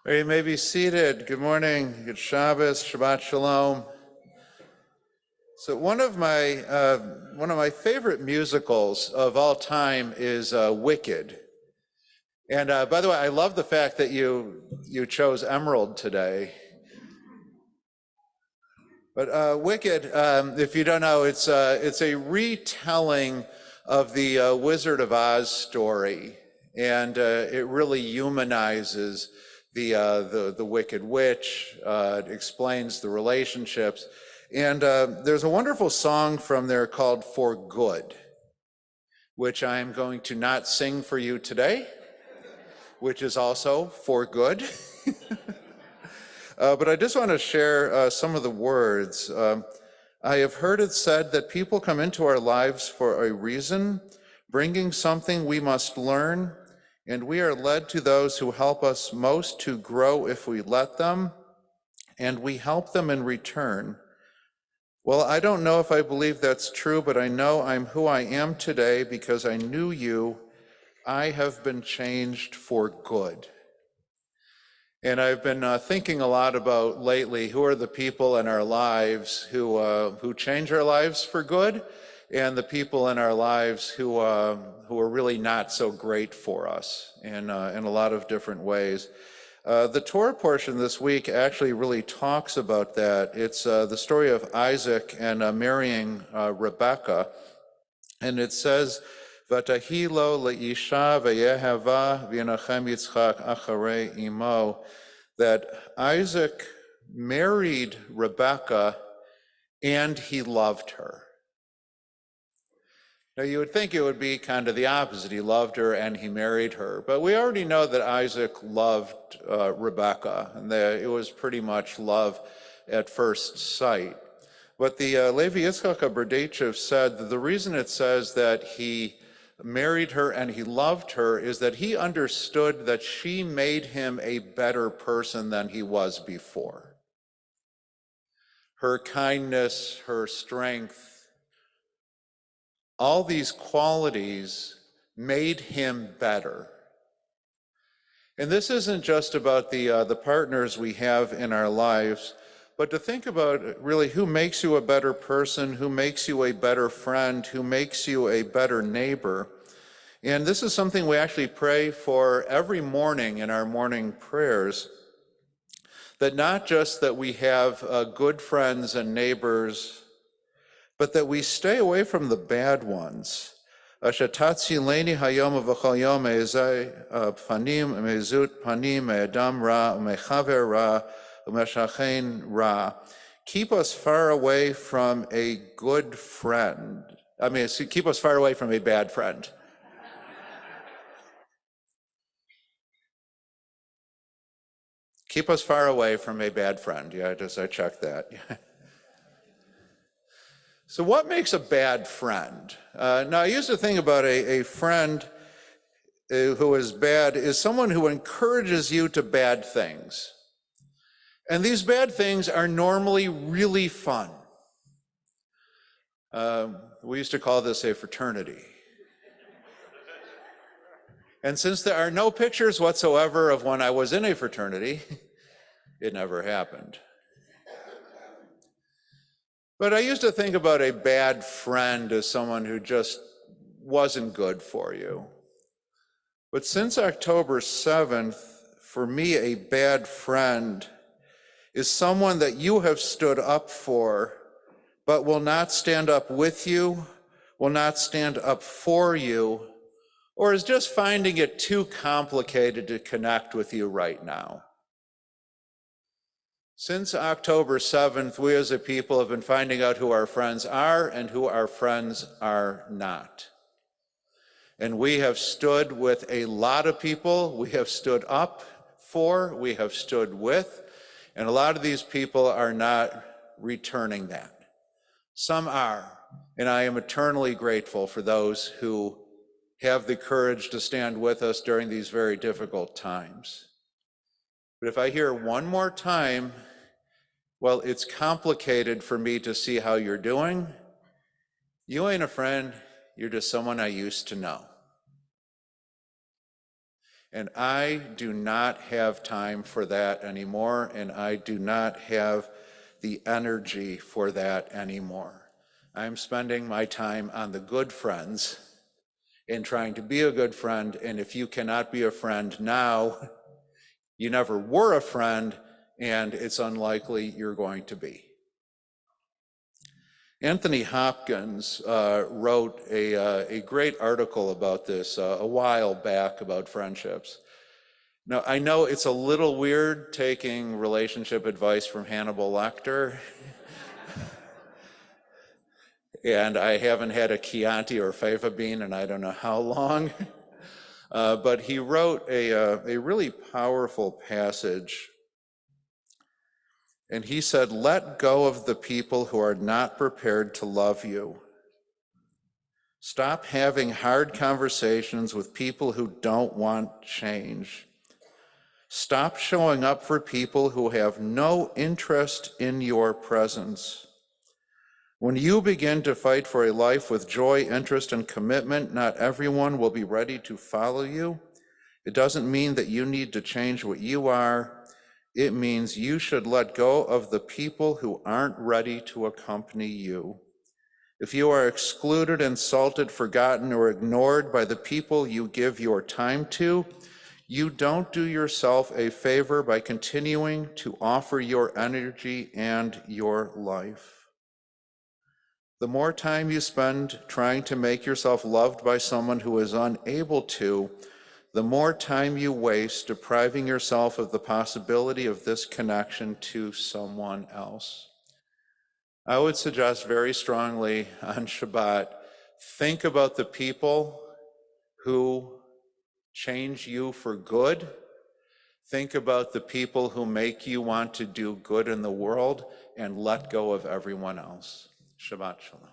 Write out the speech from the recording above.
Or you may be seated. Good morning. Good Shabbos, Shabbat Shalom. So one of my favorite musicals of all time is Wicked. And by the way, I love the fact that you chose Emerald today. But Wicked, if you don't know, it's a retelling of the Wizard of Oz story, and it really humanizes the Wicked Witch. It explains the relationships, and there's a wonderful song from there called "For Good," which I'm going to not sing for you today, which is also for good. But I just want to share some of the words. I have heard it said that people come into our lives for a reason, bringing something we must learn, and we are led to those who help us most to grow if we let them, and we help them in return. Well, I don't know if I believe that's true, but I know I'm who I am today because I knew you. I have been changed for good. And I've been thinking a lot about lately, who are the people in our lives who change our lives for good, and the people in our lives who are really not so great for us in a lot of different ways. The Torah portion this week actually really talks about that. It's the story of Isaac and marrying Rebekah, and it says, "Vatahi lo leisha v'yehava v'yanachem Yitzchak acharei imo," that Isaac married Rebekah and he loved her. Now you would think it would be kind of the opposite. He loved her and he married her. But we already know that Isaac loved Rebekah, and that it was pretty much love at first sight. But the Levi Yitzchak Berdechev said that the reason it says that he married her and he loved her is that he understood that she made him a better person than he was before. Her kindness, her strength, all these qualities made him better. And this isn't just about the partners we have in our lives, but to think about really who makes you a better person, who makes you a better friend, who makes you a better neighbor. And this is something we actually pray for every morning in our morning prayers, that not just that we have good friends and neighbors, but that we stay away from the bad ones. Shatatzi hayom v'chol yom me'ezai panim me'ezut panim me'adam ra me'chaver ra u'meshachen ra. Keep us far away from a good friend. Keep us far away from a bad friend. Keep us far away from a bad friend. Yeah, I checked that. So what makes a bad friend? Now, I used to think about a friend who is bad is someone who encourages you to bad things. And these bad things are normally really fun. We used to call this a fraternity. And since there are no pictures whatsoever of when I was in a fraternity, it never happened. But I used to think about a bad friend as someone who just wasn't good for you. But since October 7th, for me, a bad friend is someone that you have stood up for, but will not stand up with you, will not stand up for you, or is just finding it too complicated to connect with you right now. Since October 7th, we as a people have been finding out who our friends are and who our friends are not. And we have stood with a lot of people, we have stood up for, we have stood with, and a lot of these people are not returning that. Some are, and I am eternally grateful for those who have the courage to stand with us during these very difficult times. But if I hear one more time, well, it's complicated for me to see how you're doing, you ain't a friend, you're just someone I used to know. And I do not have time for that anymore, and I do not have the energy for that anymore. I'm spending my time on the good friends and trying to be a good friend, and if you cannot be a friend now, you never were a friend, and it's unlikely you're going to be. Anthony Hopkins wrote a great article about this a while back about friendships. Now, I know it's a little weird taking relationship advice from Hannibal Lecter, and I haven't had a Chianti or Fava bean in I don't know how long, but he wrote a really powerful passage, and he said, "Let go of the people who are not prepared to love you. Stop having hard conversations with people who don't want change. Stop showing up for people who have no interest in your presence. When you begin to fight for a life with joy, interest, and commitment, not everyone will be ready to follow you. It doesn't mean that you need to change what you are. It means you should let go of the people who aren't ready to accompany you. If you are excluded, insulted, forgotten, or ignored by the people you give your time to, you don't do yourself a favor by continuing to offer your energy and your life. The more time you spend trying to make yourself loved by someone who is unable to, the more time you waste depriving yourself of the possibility of this connection to someone else." I would suggest very strongly on Shabbat, think about the people who change you for good. Think about the people who make you want to do good in the world, and let go of everyone else. Shabbat Shalom.